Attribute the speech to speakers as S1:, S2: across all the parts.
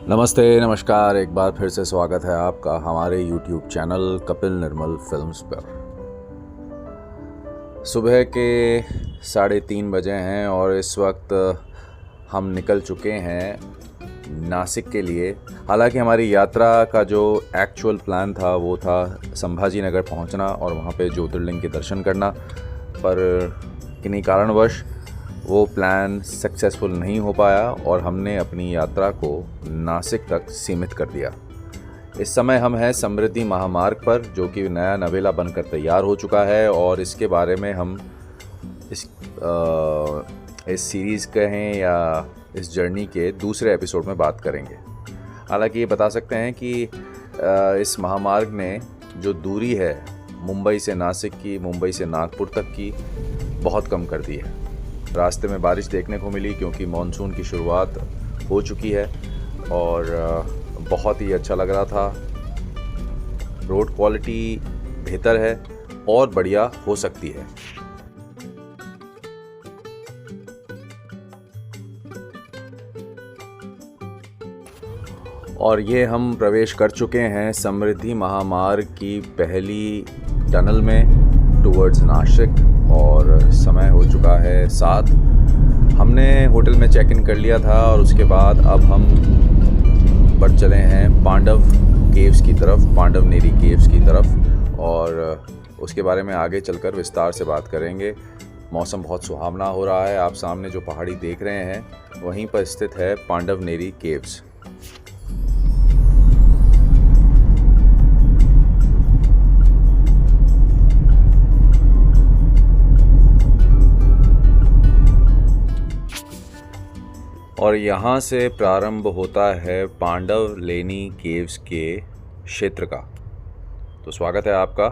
S1: नमस्ते नमस्कार, एक बार फिर से स्वागत है आपका हमारे YouTube चैनल कपिल निर्मल फिल्म्स पर। सुबह के 3:30 बजे हैं और इस वक्त हम निकल चुके हैं नासिक के लिए। हालांकि हमारी यात्रा का जो एक्चुअल प्लान था वो था संभाजी नगर पहुंचना और वहां पे ज्योतिर्लिंग के दर्शन करना, पर किन्हीं कारणवश वो प्लान सक्सेसफुल नहीं हो पाया और हमने अपनी यात्रा को नासिक तक सीमित कर दिया। इस समय हम हैं समृद्धि महामार्ग पर, जो कि नया नवेला बनकर तैयार हो चुका है और इसके बारे में हम इस सीरीज़ कहें या इस जर्नी के दूसरे एपिसोड में बात करेंगे। हालांकि ये बता सकते हैं कि इस महामार्ग ने जो दूरी है मुंबई से नासिक की, मुंबई से नागपुर तक की, बहुत कम कर दी है। रास्ते में बारिश देखने को मिली क्योंकि मॉनसून की शुरुआत हो चुकी है और बहुत ही अच्छा लग रहा था। रोड क्वालिटी बेहतर है और बढ़िया हो सकती है। और ये हम प्रवेश कर चुके हैं समृद्धि महामार्ग की पहली टनल में टुवर्ड्स नासिक और समय हो चुका है 7। हमने होटल में चेक इन कर लिया था और उसके बाद अब हम बढ़ चले हैं पांडव केव्स की तरफ, पांडवनेरी केव्स की तरफ, और उसके बारे में आगे चलकर विस्तार से बात करेंगे। मौसम बहुत सुहावना हो रहा है। आप सामने जो पहाड़ी देख रहे हैं वहीं पर स्थित है पांडवनेरी केव्स। और यहाँ से प्रारंभ होता है पांडवनेरी केव्स के क्षेत्र का। तो स्वागत है आपका।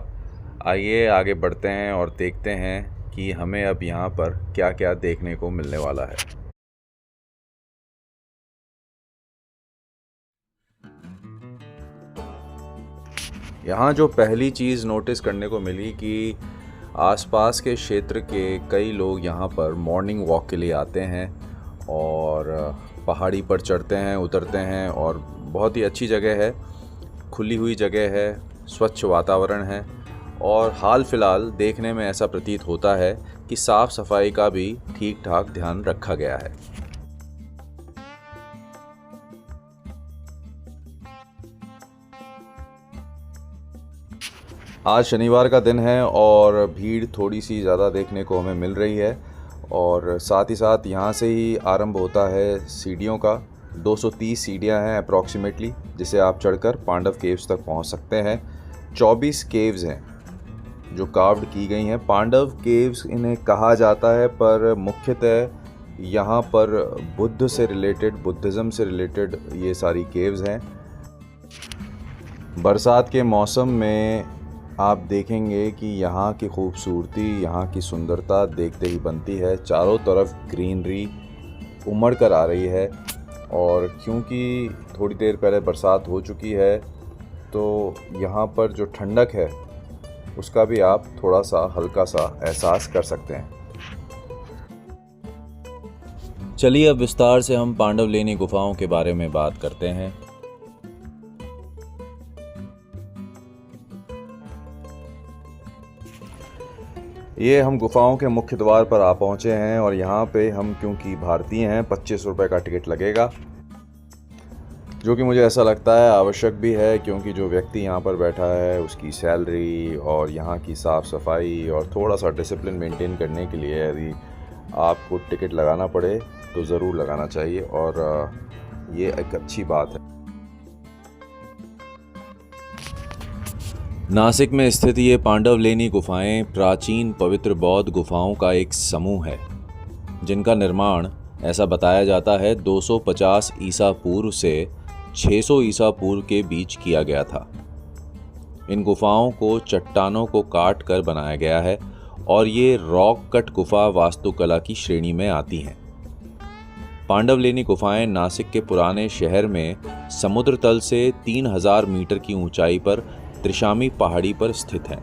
S1: आइए आगे बढ़ते हैं और देखते हैं कि हमें अब यहाँ पर क्या क्या देखने को मिलने वाला है। यहाँ जो पहली चीज़ नोटिस करने को मिली कि आसपास के क्षेत्र के कई लोग यहाँ पर मॉर्निंग वॉक के लिए आते हैं और पहाड़ी पर चढ़ते हैं, उतरते हैं, और बहुत ही अच्छी जगह है, खुली हुई जगह है, स्वच्छ वातावरण है और हाल फिलहाल देखने में ऐसा प्रतीत होता है कि साफ़ सफाई का भी ठीक ठाक ध्यान रखा गया है। आज शनिवार का दिन है और भीड़ थोड़ी सी ज़्यादा देखने को हमें मिल रही है और साथ ही साथ यहाँ से ही आरंभ होता है सीढ़ियों का। 230 सीढ़ियाँ हैं अप्रॉक्सीमेटली, जिसे आप चढ़कर पांडव केव्स तक पहुँच सकते हैं। 24 केव्स हैं जो कार्व्ड की गई हैं। पांडव केव्स इन्हें कहा जाता है, पर मुख्यतः यहाँ पर बुद्ध से रिलेटेड, बुद्धिज़्म से रिलेटेड ये सारी केव्स हैं। बरसात के मौसम में आप देखेंगे कि यहाँ की खूबसूरती, यहाँ की सुंदरता देखते ही बनती है। चारों तरफ ग्रीनरी उमड़ कर आ रही है और क्योंकि थोड़ी देर पहले बरसात हो चुकी है तो यहाँ पर जो ठंडक है उसका भी आप थोड़ा सा हल्का सा एहसास कर सकते हैं। चलिए अब विस्तार से हम पांडवनेरी गुफाओं के बारे में बात करते हैं। ये हम गुफाओं के मुख्य द्वार पर आ पहुँचे हैं और यहाँ पे हम, क्योंकि भारतीय हैं, 25 रुपये का टिकट लगेगा, जो कि मुझे ऐसा लगता है आवश्यक भी है, क्योंकि जो व्यक्ति यहाँ पर बैठा है उसकी सैलरी और यहाँ की साफ़ सफाई और थोड़ा सा डिसिप्लिन मेंटेन करने के लिए यदि आपको टिकट लगाना पड़े तो ज़रूर लगाना चाहिए और ये एक अच्छी बात है। नासिक में स्थित ये पांडवनेरी गुफाएं प्राचीन पवित्र बौद्ध गुफाओं का एक समूह है, जिनका निर्माण ऐसा बताया जाता है 250 ईसा पूर्व से 600 ईसा पूर्व के बीच किया गया था। इन गुफाओं को चट्टानों को काट कर बनाया गया है और ये रॉक कट गुफा वास्तुकला की श्रेणी में आती हैं। पांडवनेरी गुफाएं नासिक के पुराने शहर में समुद्र तल से 3000 मीटर की ऊंचाई पर त्रिशामी पहाड़ी पर स्थित है।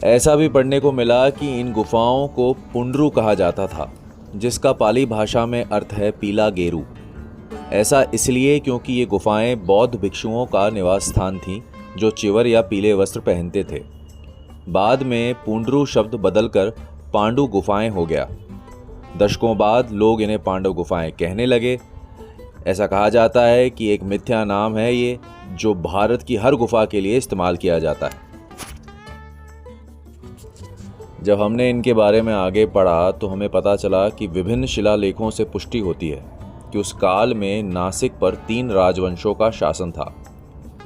S1: ऐसा भी पढ़ने को मिला कि इन गुफाओं को पुंडरू कहा जाता था जिसका पाली भाषा में अर्थ है पीला गेरू। ऐसा इसलिए क्योंकि ये गुफाएं बौद्ध भिक्षुओं का निवास स्थान थीं जो चिवर या पीले वस्त्र पहनते थे। बाद में पूंडरू शब्द बदलकर पांडु गुफाएं हो गया। दशकों बाद लोग इन्हें पांडव गुफाएं कहने लगे। ऐसा कहा जाता है कि एक मिथ्या नाम है ये, जो भारत की हर गुफा के लिए इस्तेमाल किया जाता है। जब हमने इनके बारे में आगे पढ़ा तो हमें पता चला कि विभिन्न शिलालेखों से पुष्टि होती है कि उस काल में नासिक पर 3 राजवंशों का शासन था,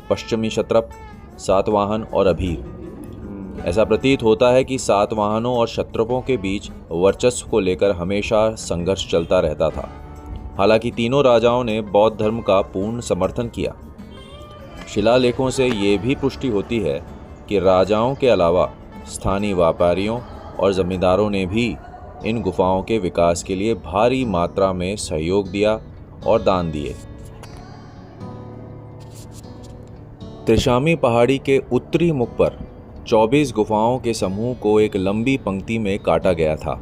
S1: पश्चिमी क्षत्रप, सातवाहन और अभीर। ऐसा प्रतीत होता है कि सातवाहनों और क्षत्रपों के बीच वर्चस्व को लेकर हमेशा संघर्ष चलता रहता था। हालांकि तीनों राजाओं ने बौद्ध धर्म का पूर्ण समर्थन किया। शिलालेखों से ये भी पुष्टि होती है कि राजाओं के अलावा स्थानीय व्यापारियों और जमींदारों ने भी इन गुफाओं के विकास के लिए भारी मात्रा में सहयोग दिया और दान दिए। त्रिशामी पहाड़ी के उत्तरी मुख पर 24 गुफाओं के समूह को एक लंबी पंक्ति में काटा गया था।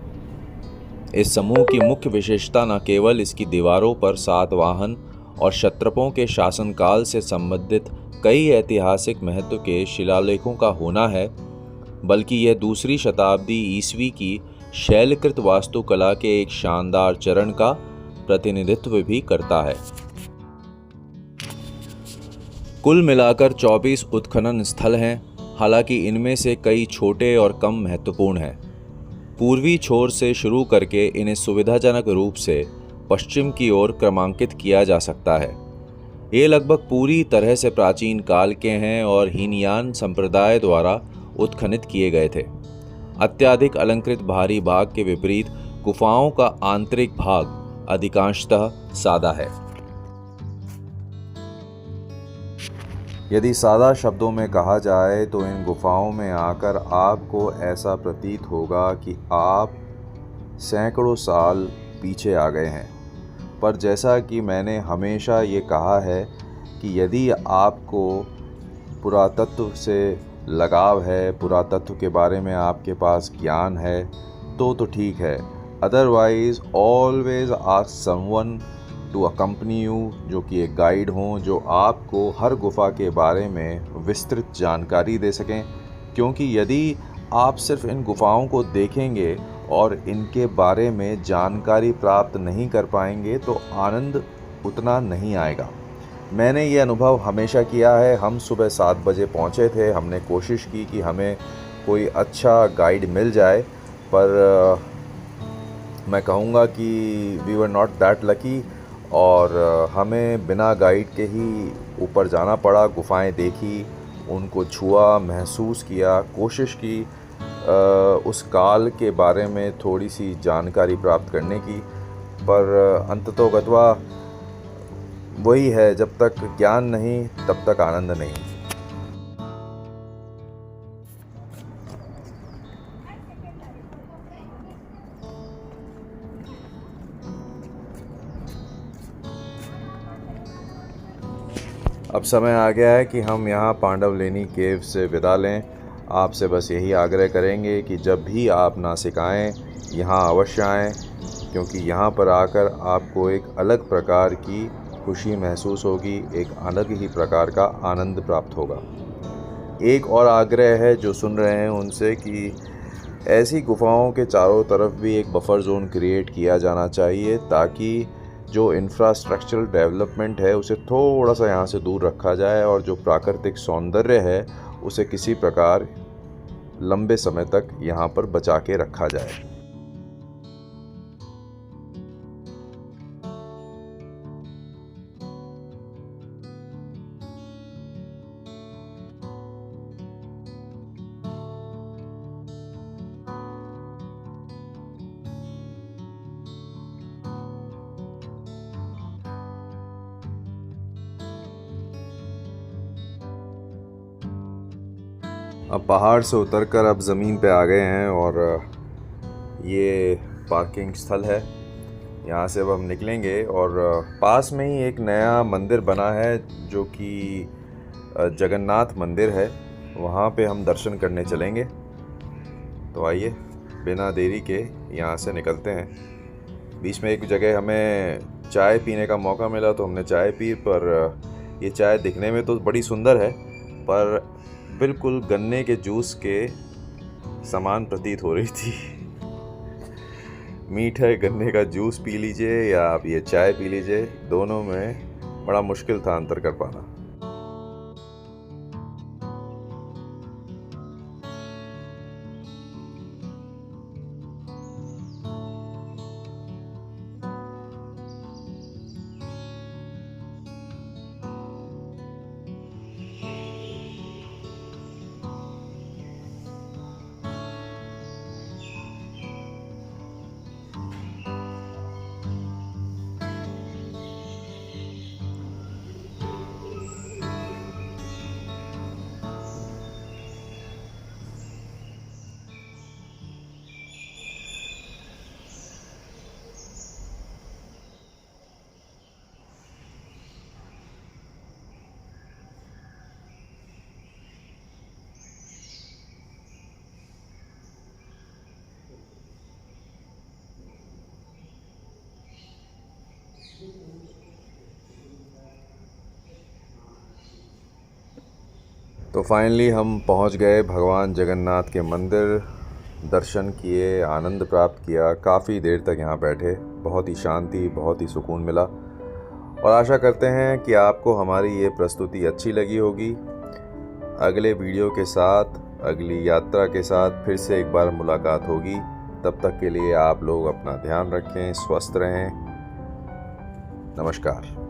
S1: इस समूह की मुख्य विशेषता न केवल इसकी दीवारों पर सातवाहन और क्षत्रपों के शासनकाल से संबंधित कई ऐतिहासिक महत्व के शिलालेखों का होना है, बल्कि यह 2वीं शताब्दी ईस्वी की शैलकृत वास्तुकला के एक शानदार चरण का प्रतिनिधित्व भी करता है। कुल मिलाकर 24 उत्खनन स्थल हैं, हालांकि इनमें से कई छोटे और कम महत्वपूर्ण हैं। पूर्वी छोर से शुरू करके इन्हें सुविधाजनक रूप से पश्चिम की ओर क्रमांकित किया जा सकता है। ये लगभग पूरी तरह से प्राचीन काल के हैं और हीनयान संप्रदाय द्वारा उत्खनित किए गए थे। अत्यधिक अलंकृत बाहरी भाग के विपरीत गुफाओं का आंतरिक भाग अधिकांशतः सादा है। यदि सादा शब्दों में कहा जाए तो इन गुफाओं में आकर आपको ऐसा प्रतीत होगा कि आप सैकड़ों साल पीछे आ गए हैं। पर जैसा कि मैंने हमेशा ये कहा है कि यदि आपको पुरातत्व से लगाव है, पुरातत्व के बारे में आपके पास ज्ञान है तो ठीक है। Otherwise always ask someone to accompany you, जो कि एक गाइड हों जो आपको हर गुफा के बारे में विस्तृत जानकारी दे सकें। क्योंकि यदि आप सिर्फ इन गुफाओं को देखेंगे और इनके बारे में जानकारी प्राप्त नहीं कर पाएंगे तो आनंद उतना नहीं आएगा। मैंने ये अनुभव हमेशा किया है। हम सुबह 7 बजे पहुँचे थे। हमने कोशिश की कि हमें कोई अच्छा गाइड मिल जाए, पर मैं कहूँगा कि we were not that lucky और हमें बिना गाइड के ही ऊपर जाना पड़ा। गुफाएं देखी, उनको छुआ, महसूस किया, कोशिश की उस काल के बारे में थोड़ी सी जानकारी प्राप्त करने की, पर अंततोगत्वा वही है, जब तक ज्ञान नहीं तब तक आनंद नहीं। अब समय आ गया है कि हम यहाँ पांडवलेनी केव से विदा लें। आपसे बस यही आग्रह करेंगे कि जब भी आप नासिक आएँ, यहाँ अवश्य आएँ, क्योंकि यहाँ पर आकर आपको एक अलग प्रकार की खुशी महसूस होगी, एक अलग ही प्रकार का आनंद प्राप्त होगा। एक और आग्रह है जो सुन रहे हैं उनसे कि ऐसी गुफाओं के चारों तरफ भी एक बफर जोन क्रिएट किया जाना चाहिए, ताकि जो इंफ्रास्ट्रक्चरल डेवलपमेंट है उसे थोड़ा सा यहाँ से दूर रखा जाए और जो प्राकृतिक सौंदर्य है उसे किसी प्रकार लंबे समय तक यहाँ पर बचा के रखा जाए। अब पहाड़ से उतरकर अब ज़मीन पे आ गए हैं और ये पार्किंग स्थल है। यहाँ से अब हम निकलेंगे और पास में ही एक नया मंदिर बना है जो कि जगन्नाथ मंदिर है। वहाँ पे हम दर्शन करने चलेंगे। तो आइए बिना देरी के यहाँ से निकलते हैं। बीच में एक जगह हमें चाय पीने का मौका मिला तो हमने चाय पी, पर ये चाय दिखने में तो बड़ी सुंदर है पर बिल्कुल गन्ने के जूस के समान प्रतीत हो रही थी। मीठे गन्ने का जूस पी लीजिए या आप ये चाय पी लीजिए, दोनों में बड़ा मुश्किल था अंतर कर पाना। तो फाइनली हम पहुंच गए भगवान जगन्नाथ के मंदिर, दर्शन किए, आनंद प्राप्त किया। काफ़ी देर तक यहाँ बैठे, बहुत ही शांति, बहुत ही सुकून मिला और आशा करते हैं कि आपको हमारी ये प्रस्तुति अच्छी लगी होगी। अगले वीडियो के साथ, अगली यात्रा के साथ फिर से एक बार मुलाकात होगी। तब तक के लिए आप लोग अपना ध्यान रखें, स्वस्थ रहें। नमस्कार।